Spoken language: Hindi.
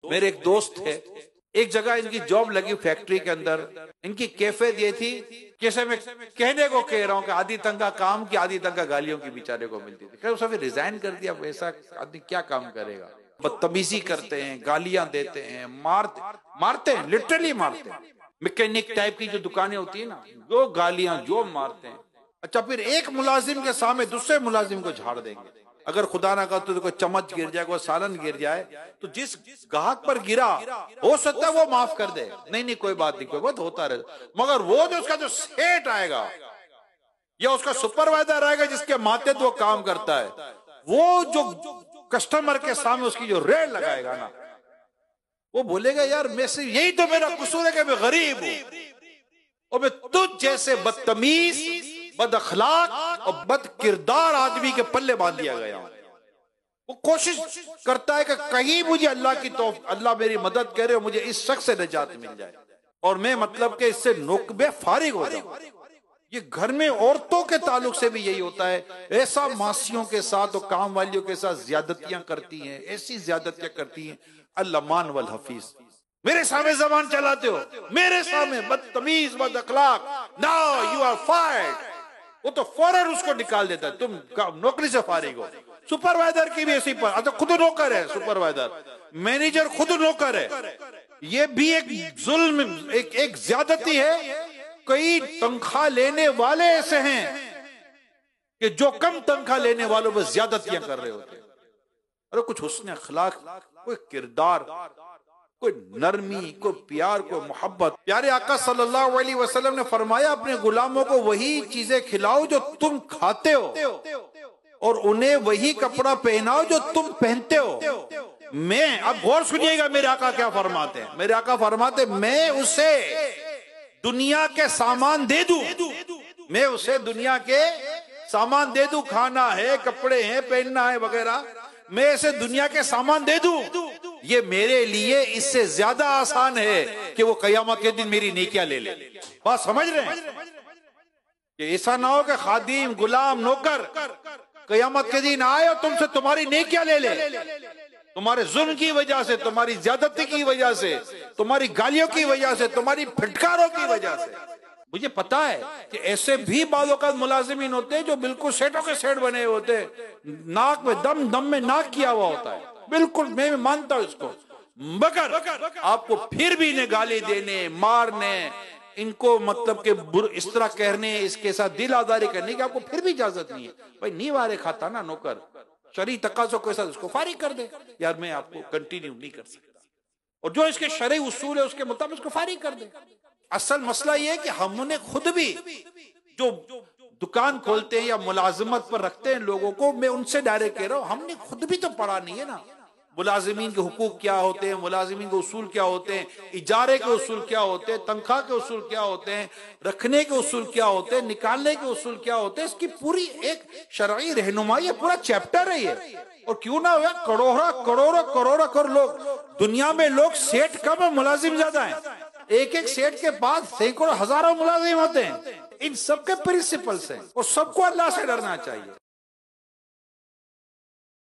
मेरे एक दोस्त थे, एक जगह इनकी जॉब लगी फैक्ट्री के अंदर। इनकी कैफियत ये थी, कैसे मैं कहने को कह रहा हूँ कि आधी तनख्वाह काम की, आधी तनख्वाह गालियों की बेचारे को मिलती थी। खैर उसने फिर रिजाइन कर दिया। ऐसा आदमी क्या काम करेगा? बदतमीजी करते हैं, गालियां देते हैं, मारते हैं, लिटरली मारते हैं। मैकेनिक टाइप की जो दुकानें होती है ना, जो गालियां जो मारते हैं। अच्छा, फिर एक मुलाजिम के सामने दूसरे मुलाजिम को झाड़ देंगे। अगर खुदा ना करे तो कोई चम्मच गिर जाए, कोई सालन गिर जाए, तो जिस गाहक पर गिरा हो सकता है वो माफ कर दे, नहीं कोई बात नहीं, कोई बात होता रहे। मगर वो जो उसका जो सेठ आएगा या उसका सुपरवाइजर आएगा जिसके माथे तो वो काम करता है, वो जो कस्टमर के सामने उसकी जो रेट लगाएगा ना, वो बोलेगा यार मैं से यही तो मेरा कसूर है कि मैं गरीब हूं और मैं तुझ जैसे बदतमीज, बद अखलाक और बद किरदार आदमी के पल्ले बांध दिया गया हूं। वो कोशिश करता है कि कहीं मुझे अल्लाह मेरी मदद करे और मुझे इस शख्स से निजात मिल जाए और मैं मतलब कि इससे नौकबे फारिग हो जाऊं। ये घर में औरतों के ताल्लुक से भी यही होता है। ऐसा मासियों के साथ और काम वालियों के साथ ज्यादतियां करती हैं, ऐसी ज्यादतियां करती हैं। अल्लामान वल हफीज, मेरे सामने जबान चलाते हो, मेरे सामने बदतमीज, बद अखलाक, नाउ यू आर फायर्ड। वो तो फौरन उसको निकाल देता है, तुम नौकरी से फारिग हो। सुपरवाइजर की भी ऐसी पर, अच्छा खुद नौकर है सुपरवाइजर, मैनेजर खुद नौकर है। ये भी एक जुल्म, एक ज्यादती है। कई तनख्वाह लेने वाले ऐसे हैं कि जो कम तनख्वाह लेने वालों पर ज्यादतियां कर रहे होते हैं। अरे कुछ हुस्न अखलाक, कोई किरदार, कोई नरमी, कोई प्यार, कोई मोहब्बत। प्यारे आका सल्लल्लाहु अलैहि वसल्लम ने फरमाया अपने गुलामों को वही चीजें खिलाओ जो तुम खाते हो और उन्हें वही कपड़ा पहनाओ जो तुम पहनते हो। मैं, अब गौर सुनिएगा मेरे आका क्या फरमाते हैं। मेरे आका फरमाते मैं उसे दुनिया के सामान दे दूं, मैं उसे दुनिया के सामान दे दूं, खाना है, कपड़े हैं, पहनना है वगैरह, मैं इसे दुनिया के सामान दे दूं, ये मेरे लिए इससे ज्यादा आसान है कि वो कयामत के दिन मेरी नेकियां ले ले। बात समझ रहे हैं? कि ऐसा ना हो कि खादिम, गुलाम, नौकर कयामत के दिन आए और तुमसे तुम्हारी नेकियां ले ले, तुम्हारे जुल्म की वजह से, तुम्हारी ज्यादती की वजह से, तुम्हारी गालियों की वजह से, तुम्हारी फटकारों की वजह से। मुझे पता है कि ऐसे भी बालों का मुलाजिमीन होते हैं जो बिल्कुल सेठों के सेठ बने होते हैं, नाक में दम में नाक किया हुआ होता है, बिल्कुल मैं मानता हूं इसको। मगर आपको फिर भी इन्हें गाली देने, मारने, इनको मतलब के इस तरह कहने, इसके साथ दिल आजारी करने की आपको फिर भी इजाजत नहीं है। भाई नी वारे खाता ना नौकर, शरई तकाज़ों के साथ उसको फारिग कर दे, यार मैं आपको कंटिन्यू नहीं कर सकता, और जो इसके शरई उसूल है उसके मुताबिक उसको फारिग कर दे। असल मसला ये है कि हमने खुद भी जो दुकान खोलते हैं या मुलाजमत पर रखते हैं लोगों को, मैं उनसे डायरेक्ट कह रहा हूं, हमने खुद भी तो पढ़ा नहीं है ना मुलाजिमीन के हुकूक क्या होते हैं, मुलाजिमीन के उसूल क्या होते हैं, इजारे के उसूल क्या होते हैं, तनख्वाह के उसूल क्या होते हैं, रखने के उसूल क्या होते हैं, निकालने के उसूल क्या होते हैं। इसकी पूरी एक शरई रहनुमाई है, पूरा चैप्टर है ये। और क्यों ना हुआ करोड़ों लोग दुनिया में, लोग सेठ कम है, मुलाजिम ज्यादा है। एक एक सेठ के पास सैकड़ों हजारों मुलाजिम होते हैं। इन सबके प्रिंसिपल्स हैं और सबको अल्लाह से डरना चाहिए।